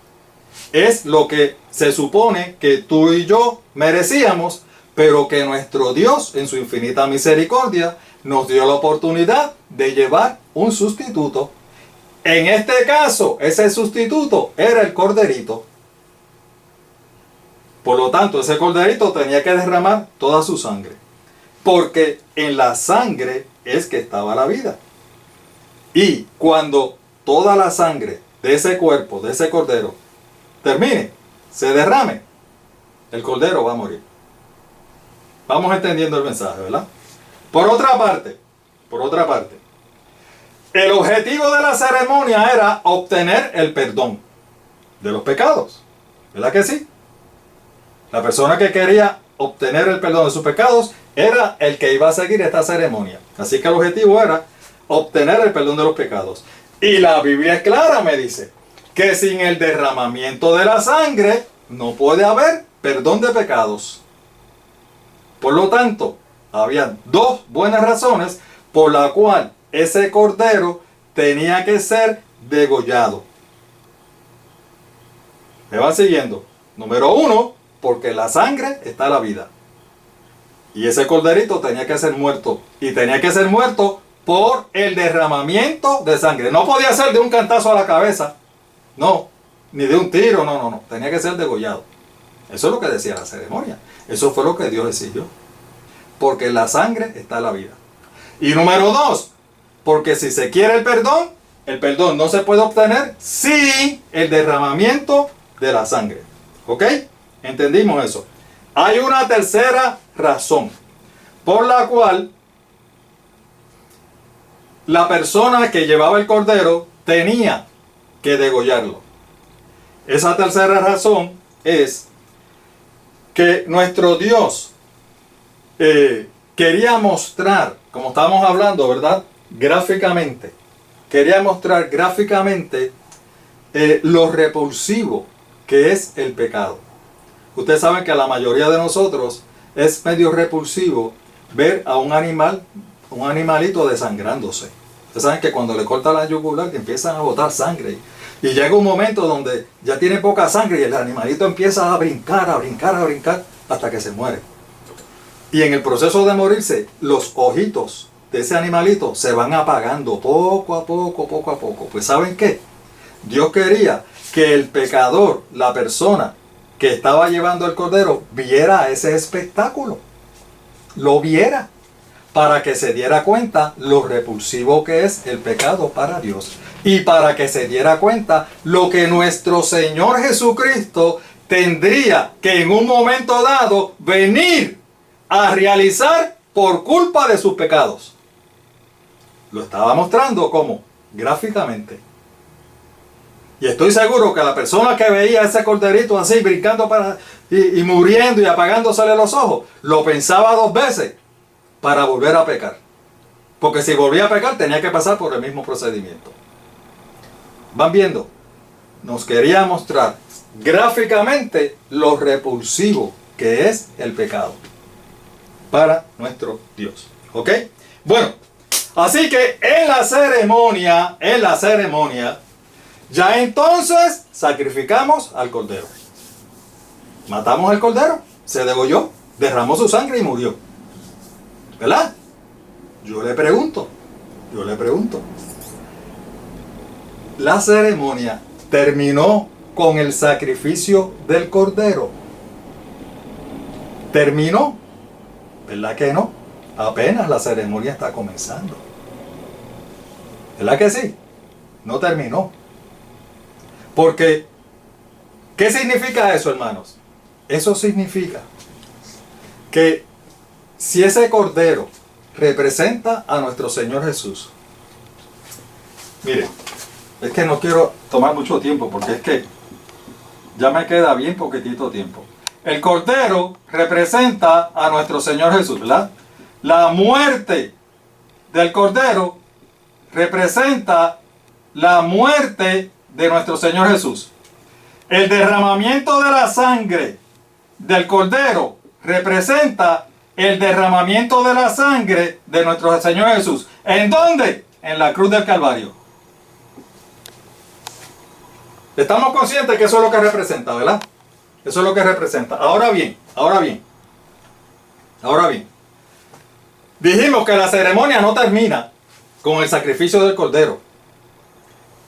Es lo que se supone que tú y yo merecíamos, pero que nuestro Dios, en su infinita misericordia, nos dio la oportunidad de llevar un sustituto. En este caso, ese sustituto era el corderito. Por lo tanto, ese corderito tenía que derramar toda su sangre. Porque en la sangre es que estaba la vida. Y cuando toda la sangre de ese cuerpo, de ese cordero, termine, se derrame, el cordero va a morir. Vamos entendiendo el mensaje, ¿verdad? Por otra parte, el objetivo de la ceremonia era obtener el perdón de los pecados. ¿Verdad que sí? La persona que quería obtener el perdón de sus pecados era el que iba a seguir esta ceremonia. Así que el objetivo era obtener el perdón de los pecados. Y la Biblia es clara, me dice, que sin el derramamiento de la sangre no puede haber perdón de pecados. Por lo tanto, había dos buenas razones por la cual ese cordero tenía que ser degollado. ¿Me van siguiendo? Número uno, porque en la sangre está la vida. Y ese corderito tenía que ser muerto. Y tenía que ser muerto por el derramamiento de sangre. No podía ser de un cantazo a la cabeza. No. Ni de un tiro. No. Tenía que ser degollado. Eso es lo que decía la ceremonia. Eso fue lo que Dios exigió. Porque en la sangre está la vida. Y número dos, porque si se quiere el perdón no se puede obtener sin el derramamiento de la sangre. ¿Ok? ¿Entendimos eso? Hay una tercera razón por la cual la persona que llevaba el cordero tenía que degollarlo. Esa tercera razón es que nuestro Dios quería mostrar, como estábamos hablando, ¿verdad? Gráficamente. Quería mostrar gráficamente lo repulsivo que es el pecado. Ustedes saben que a la mayoría de nosotros es medio repulsivo ver a un animalito desangrándose. Ustedes saben que cuando le cortan la yugular que empiezan a botar sangre. Y llega un momento donde ya tiene poca sangre y el animalito empieza a brincar hasta que se muere. Y en el proceso de morirse, los ojitos de ese animalito se van apagando poco a poco. Pues ¿saben qué? Dios quería que el pecador, la persona que estaba llevando el cordero, viera ese espectáculo. Lo viera. Para que se diera cuenta lo repulsivo que es el pecado para Dios. Y para que se diera cuenta lo que nuestro Señor Jesucristo tendría que en un momento dado venir a realizar por culpa de sus pecados. Lo estaba mostrando como gráficamente. Y estoy seguro que la persona que veía ese corderito así, brincando y muriendo y apagándosele los ojos, lo pensaba 2 veces para volver a pecar. Porque si volvía a pecar tenía que pasar por el mismo procedimiento. ¿Van viendo? Nos quería mostrar gráficamente lo repulsivo que es el pecado para nuestro Dios. ¿Ok? Bueno, así que en la ceremonia, ya entonces sacrificamos al cordero. Matamos al cordero, se degolló, derramó su sangre y murió. ¿Verdad? Yo le pregunto. La ceremonia terminó con el sacrificio del cordero. ¿Terminó? ¿Verdad que no? Apenas la ceremonia está comenzando. ¿Verdad que sí? No terminó. Porque, ¿qué significa eso, hermanos? Eso significa que si ese cordero representa a nuestro Señor Jesús. Miren, es que no quiero tomar mucho tiempo porque es que ya me queda bien poquitito tiempo. El cordero representa a nuestro Señor Jesús, ¿verdad? La muerte del cordero representa la muerte de nuestro Señor Jesús. El derramamiento de la sangre del cordero representa el derramamiento de la sangre de nuestro Señor Jesús. ¿En dónde? En la cruz del Calvario. Estamos conscientes que eso es lo que representa, ¿verdad? Eso es lo que representa. Ahora bien. Dijimos que la ceremonia no termina con el sacrificio del cordero.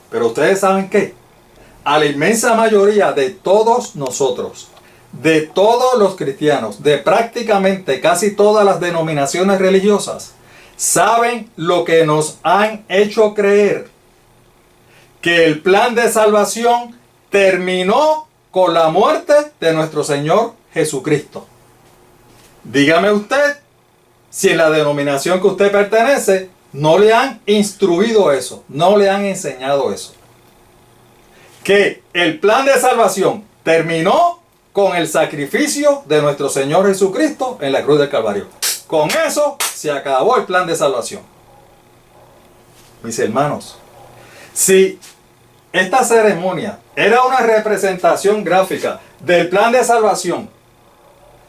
Pero ustedes saben qué. A la inmensa mayoría de todos nosotros, de todos los cristianos, de prácticamente casi todas las denominaciones religiosas, saben lo que nos han hecho creer: que el plan de salvación terminó con la muerte de nuestro Señor Jesucristo. Dígame usted si en la denominación que usted pertenece no le han instruido eso, no le han enseñado eso. Que el plan de salvación terminó con el sacrificio de nuestro Señor Jesucristo en la cruz del Calvario. Con eso se acabó el plan de salvación. Mis hermanos, si esta ceremonia era una representación gráfica del plan de salvación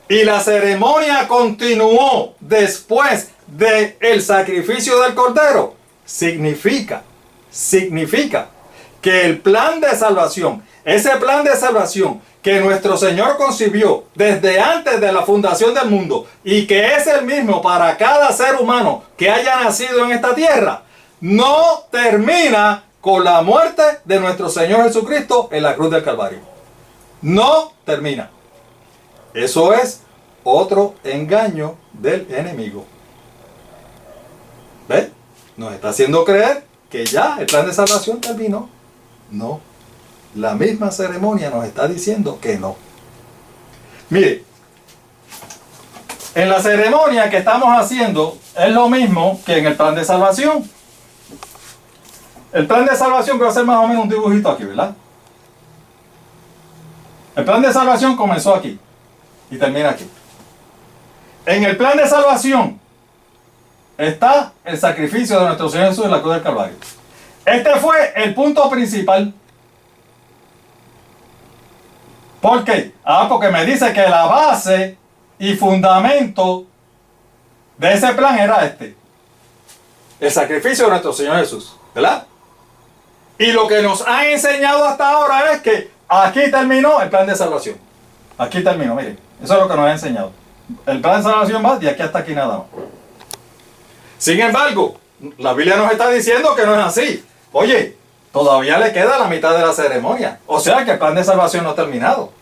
y la ceremonia continuó después del sacrificio del cordero, significa que el plan de salvación, ese plan de salvación que nuestro Señor concibió desde antes de la fundación del mundo y que es el mismo para cada ser humano que haya nacido en esta tierra, no termina con la muerte de nuestro Señor Jesucristo en la cruz del Calvario. No termina. Eso es otro engaño del enemigo. ¿Ves? Nos está haciendo creer que ya el plan de salvación terminó. No. La misma ceremonia nos está diciendo que no. Mire, en la ceremonia que estamos haciendo es lo mismo que en el plan de salvación. El plan de salvación, que va a ser más o menos un dibujito aquí, ¿verdad? El plan de salvación comenzó aquí y termina aquí. En el plan de salvación está el sacrificio de nuestro Señor Jesús en la cruz del Calvario. Este fue el punto principal. ¿Por qué? Porque me dice que la base y fundamento de ese plan era este: el sacrificio de nuestro Señor Jesús, ¿verdad? Y lo que nos han enseñado hasta ahora es que aquí terminó el plan de salvación. Aquí terminó, miren, eso es lo que nos ha enseñado. El plan de salvación va de aquí hasta aquí nada más. Sin embargo, la Biblia nos está diciendo que no es así. Oye, todavía le queda la mitad de la ceremonia. O sea que el plan de salvación no ha terminado.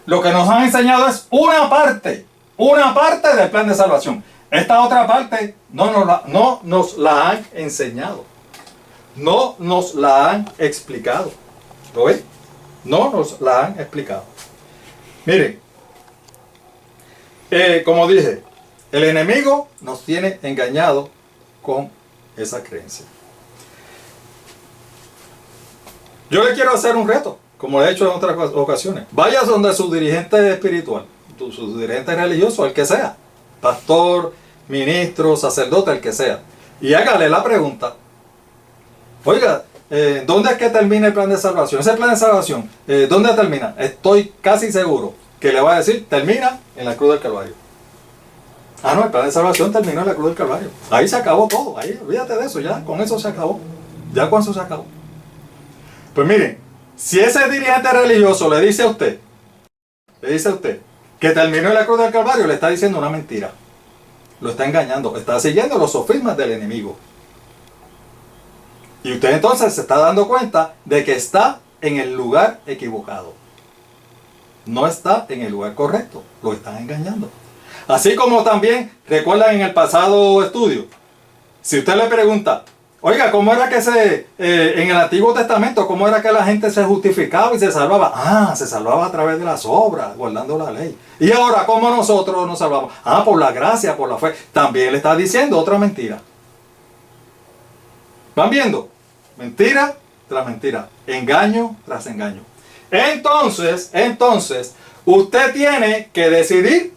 Lo que nos han enseñado es una parte del plan de salvación. Esta otra parte no nos la han enseñado. No nos la han explicado. ¿Lo ven? No nos la han explicado. Miren, como dije, el enemigo nos tiene engañado con esa creencia. Yo le quiero hacer un reto, como lo he hecho en otras ocasiones. Vaya donde su dirigente espiritual, su dirigente religioso, el que sea, pastor, ministro, sacerdote, el que sea, y hágale la pregunta: oiga, ¿dónde es que termina el plan de salvación? Ese plan de salvación, ¿dónde termina? Estoy casi seguro que le va a decir: termina en la cruz del Calvario. Ah, no, el plan de salvación terminó en la cruz del Calvario. Ahí se acabó todo, ahí, olvídate de eso, ya con eso se acabó. Ya con eso se acabó. Pues miren, si ese dirigente religioso le dice a usted que terminó en la cruz del Calvario, le está diciendo una mentira. Lo está engañando, está siguiendo los sofismas del enemigo. Y usted entonces se está dando cuenta de que está en el lugar equivocado. No está en el lugar correcto, lo están engañando. Así como también, recuerdan en el pasado estudio, si usted le pregunta: oiga, ¿cómo era que en el Antiguo Testamento, cómo era que la gente se justificaba y se salvaba? Ah, se salvaba a través de las obras, guardando la ley. Y ahora, ¿cómo nosotros nos salvamos? Ah, por la gracia, por la fe. También le está diciendo otra mentira. ¿Van viendo? Mentira tras mentira, engaño tras engaño. Entonces, usted tiene que decidir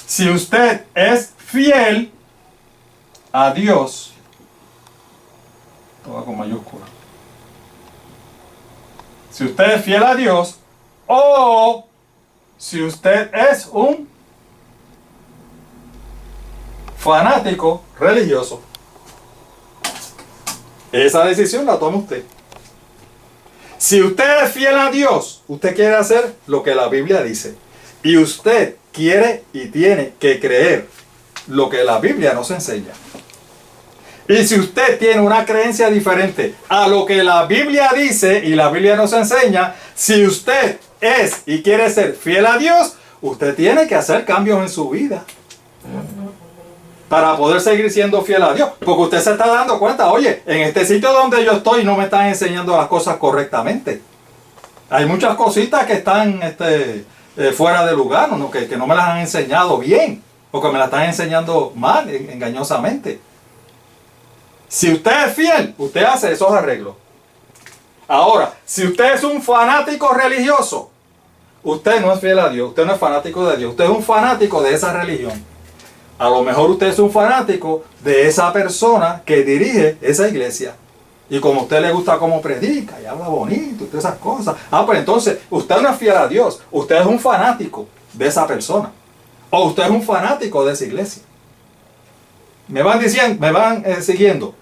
si usted es fiel a Dios, todo con mayúscula. Si usted es fiel a Dios, o si usted es un fanático religioso. Esa decisión la toma usted. Si usted es fiel a Dios, usted quiere hacer lo que la Biblia dice. Y usted quiere y tiene que creer lo que la Biblia nos enseña. Y si usted tiene una creencia diferente a lo que la Biblia dice y la Biblia nos enseña, si usted es y quiere ser fiel a Dios, usted tiene que hacer cambios en su vida para poder seguir siendo fiel a Dios. Porque usted se está dando cuenta: oye, en este sitio donde yo estoy no me están enseñando las cosas correctamente. Hay muchas cositas que están fuera de lugar, ¿no? que no me las han enseñado bien, o que me las están enseñando mal, engañosamente. Si usted es fiel, usted hace esos arreglos. Ahora, si usted es un fanático religioso, usted no es fiel a Dios, usted no es fanático de Dios, usted es un fanático de esa religión. A lo mejor usted es un fanático de esa persona que dirige esa iglesia. Y como a usted le gusta cómo predica y habla bonito y todas esas cosas, pues entonces usted no es fiel a Dios, usted es un fanático de esa persona. O usted es un fanático de esa iglesia. Me van siguiendo.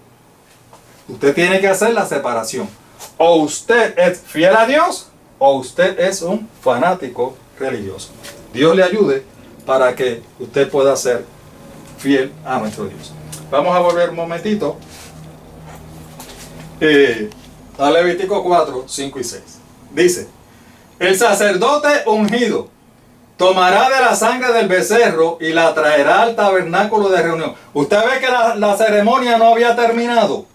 Usted tiene que hacer la separación. O usted es fiel a Dios, o usted es un fanático religioso. Dios le ayude para que usted pueda ser fiel a nuestro Dios. Vamos a volver un momentito a Levítico 4, 5 y 6. Dice: el sacerdote ungido tomará de la sangre del becerro y la traerá al tabernáculo de reunión. Usted ve que la ceremonia no había terminado.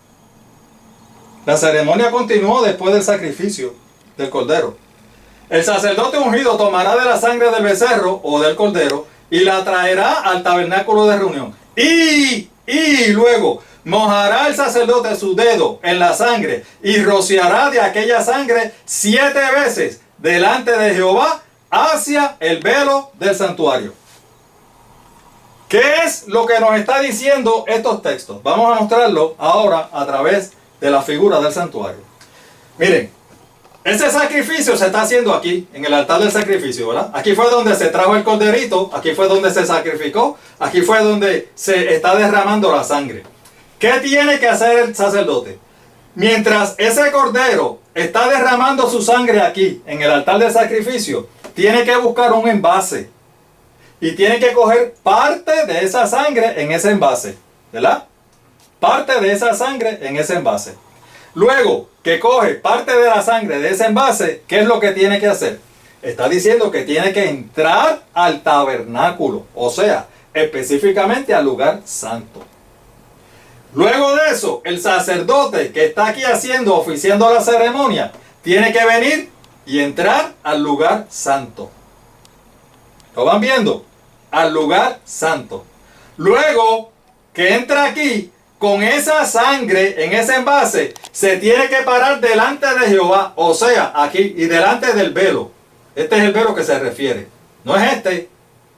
La ceremonia continuó después del sacrificio del cordero. El sacerdote ungido tomará de la sangre del becerro o del cordero y la traerá al tabernáculo de reunión. Y luego mojará el sacerdote su dedo en la sangre y rociará de aquella sangre 7 veces delante de Jehová hacia el velo del santuario. ¿Qué es lo que nos está diciendo estos textos? Vamos a mostrarlo ahora a través de la figura del santuario. Miren, ese sacrificio se está haciendo aquí, en el altar del sacrificio, ¿verdad? Aquí fue donde se trajo el corderito, aquí fue donde se sacrificó, aquí fue donde se está derramando la sangre. ¿Qué tiene que hacer el sacerdote? Mientras ese cordero está derramando su sangre aquí, en el altar del sacrificio, tiene que buscar un envase. Y tiene que coger parte de esa sangre en ese envase, ¿verdad? Parte de esa sangre en ese envase. Luego que coge parte de la sangre de ese envase, ¿qué es lo que tiene que hacer? Está diciendo que tiene que entrar al tabernáculo, o sea, específicamente al lugar santo. Luego de eso, el sacerdote que está aquí oficiando la ceremonia, tiene que venir y entrar al lugar santo. ¿Lo van viendo? Al lugar santo. Luego que entra aquí, con esa sangre en ese envase, se tiene que parar delante de Jehová, o sea, aquí, y delante del velo. Este es el velo que se refiere. No es este.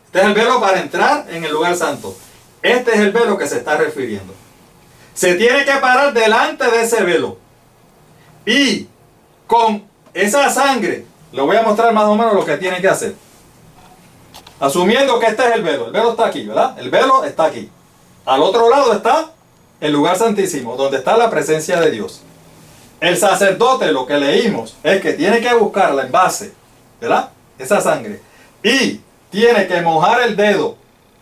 Este es el velo para entrar en el lugar santo. Este es el velo que se está refiriendo. Se tiene que parar delante de ese velo. Y con esa sangre, le voy a mostrar más o menos lo que tiene que hacer. Asumiendo que este es el velo. El velo está aquí, ¿verdad? El velo está aquí. Al otro lado está el lugar santísimo, donde está la presencia de Dios. El sacerdote, lo que leímos, es que tiene que buscar el envase, ¿verdad? Esa sangre. Y tiene que mojar el dedo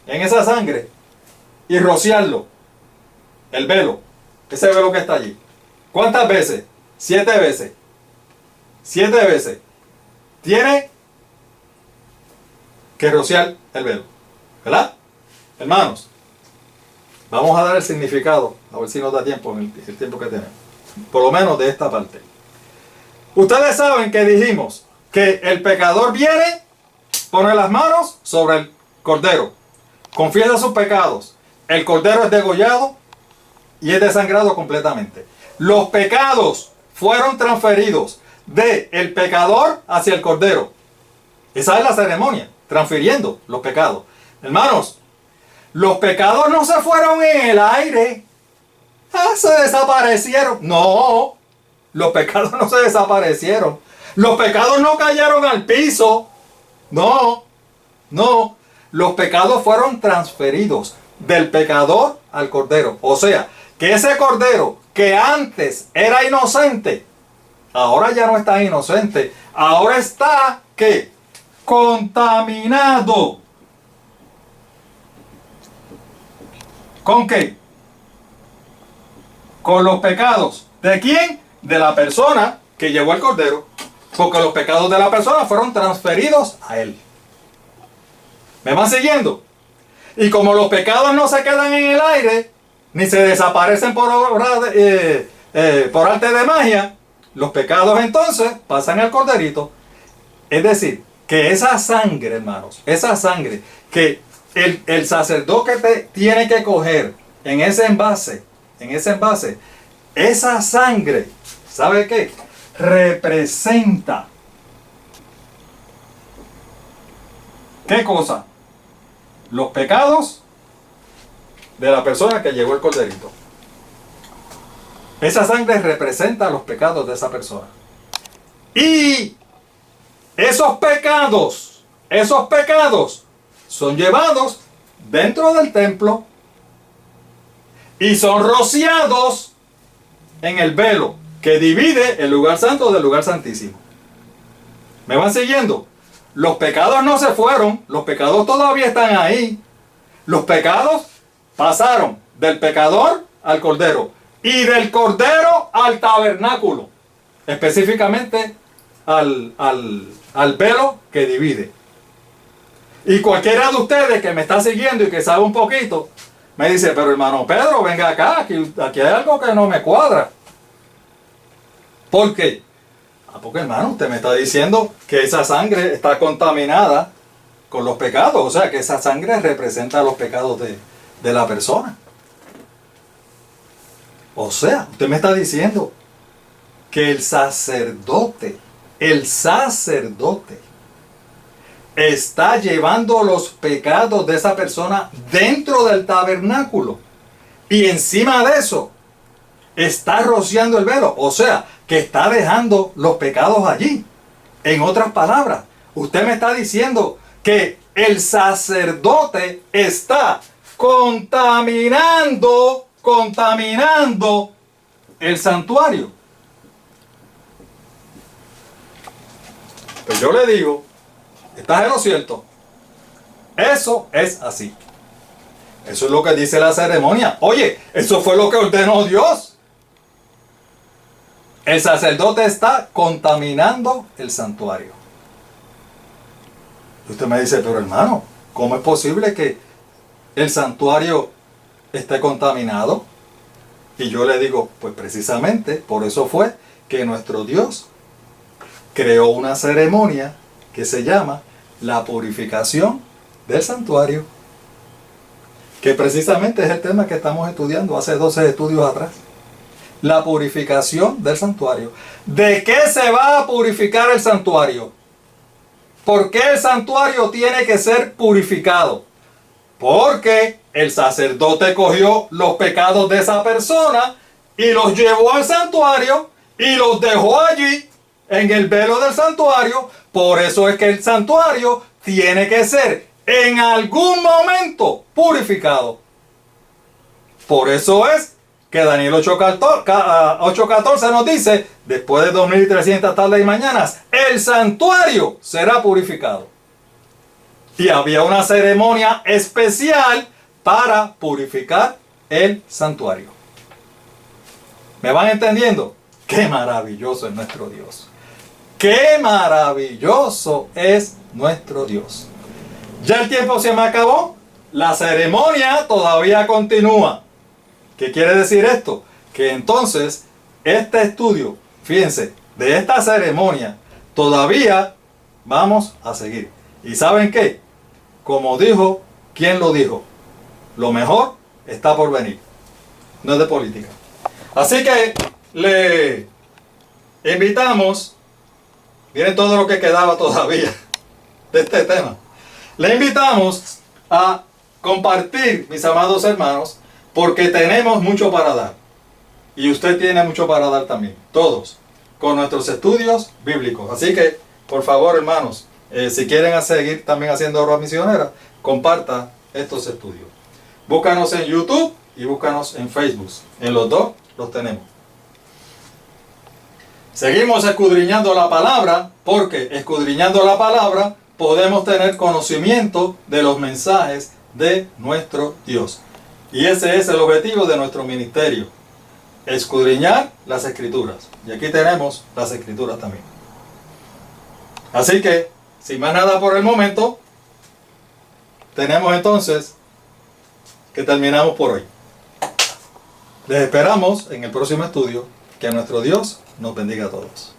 en esa sangre y rociarlo. El velo. Ese velo que está allí. ¿Cuántas veces? 7 veces. 7 veces. Tiene que rociar el velo. ¿Verdad? Hermanos, vamos a dar el significado. A ver si nos da tiempo en el tiempo que tenemos. Por lo menos de esta parte. Ustedes saben que dijimos que el pecador viene, pone las manos sobre el cordero, confiesa sus pecados, el cordero es degollado y es desangrado completamente. Los pecados fueron transferidos del pecador hacia el cordero. Esa es la ceremonia, transfiriendo los pecados. Hermanos, los pecados no se fueron en el aire. Se desaparecieron. No, los pecados no se desaparecieron. Los pecados no cayeron al piso. No, no. Los pecados fueron transferidos del pecador al cordero. O sea, que ese cordero que antes era inocente, ahora ya no está inocente. Ahora está, ¿qué? Contaminado. ¿Con qué? Con los pecados. ¿De quién? De la persona que llevó el cordero. Porque los pecados de la persona fueron transferidos a él. ¿Me van siguiendo? Y como los pecados no se quedan en el aire, ni se desaparecen por arte de magia, los pecados entonces pasan al corderito. Es decir, que esa sangre, hermanos, esa sangre que el sacerdote tiene que coger en ese envase, esa sangre, ¿sabe qué? Representa. ¿Qué cosa? Los pecados de la persona que llevó el corderito. Esa sangre representa los pecados de esa persona. Y esos pecados son llevados dentro del templo y son rociados en el velo que divide el lugar santo del lugar santísimo. ¿Me van siguiendo? Los pecados no se fueron, los pecados todavía están ahí. Los pecados pasaron del pecador al cordero y del cordero al tabernáculo, específicamente al velo que divide. Y cualquiera de ustedes que me está siguiendo y que sabe un poquito, me dice, pero hermano Pedro, venga acá, aquí hay algo que no me cuadra. ¿Por qué? Porque hermano, usted me está diciendo que esa sangre está contaminada con los pecados. O sea, que esa sangre representa los pecados de la persona. O sea, usted me está diciendo que el sacerdote está llevando los pecados de esa persona dentro del tabernáculo. Y encima de eso, está rociando el velo. O sea, que está dejando los pecados allí. En otras palabras, usted me está diciendo que el sacerdote está contaminando el santuario. Pues yo le digo, ¿estás en lo cierto? Eso es así. Eso es lo que dice la ceremonia. Oye, eso fue lo que ordenó Dios. El sacerdote está contaminando el santuario. Y usted me dice, pero hermano, ¿cómo es posible que el santuario esté contaminado? Y yo le digo, pues precisamente por eso fue que nuestro Dios creó una ceremonia que se llama la purificación del santuario. que precisamente es el tema que estamos estudiando hace 12 estudios atrás. La purificación del santuario. ¿De qué se va a purificar el santuario? ¿Por qué el santuario tiene que ser purificado? Porque el sacerdote cogió los pecados de esa persona y los llevó al santuario y los dejó allí en el velo del santuario. Por eso es que el santuario tiene que ser en algún momento purificado. Por eso es que Daniel 8:14 nos dice, después de 2300 tardes y mañanas, el santuario será purificado. Y había una ceremonia especial para purificar el santuario. ¿Me van entendiendo? ¡Qué maravilloso es nuestro Dios! ¡Qué maravilloso es nuestro Dios! Ya el tiempo se me acabó. La ceremonia todavía continúa. ¿Qué quiere decir esto? Que entonces este estudio, fíjense, de esta ceremonia todavía vamos a seguir. ¿Y saben qué? Como dijo, ¿quién lo dijo? Lo mejor está por venir. No es de política. Así que le invitamos, miren todo lo que quedaba todavía de este tema. Le invitamos a compartir, mis amados hermanos, porque tenemos mucho para dar. Y usted tiene mucho para dar también, todos, con nuestros estudios bíblicos. Así que, por favor, hermanos, si quieren seguir también haciendo obra misionera, comparta estos estudios. Búscanos en YouTube y búscanos en Facebook. En los dos los tenemos. Seguimos escudriñando la palabra, porque escudriñando la palabra podemos tener conocimiento de los mensajes de nuestro Dios. Y ese es el objetivo de nuestro ministerio. Escudriñar las escrituras. Y aquí tenemos las escrituras también. Así que, sin más nada por el momento, tenemos entonces que terminamos por hoy. Les esperamos en el próximo estudio. Que nuestro Dios nos bendiga a todos.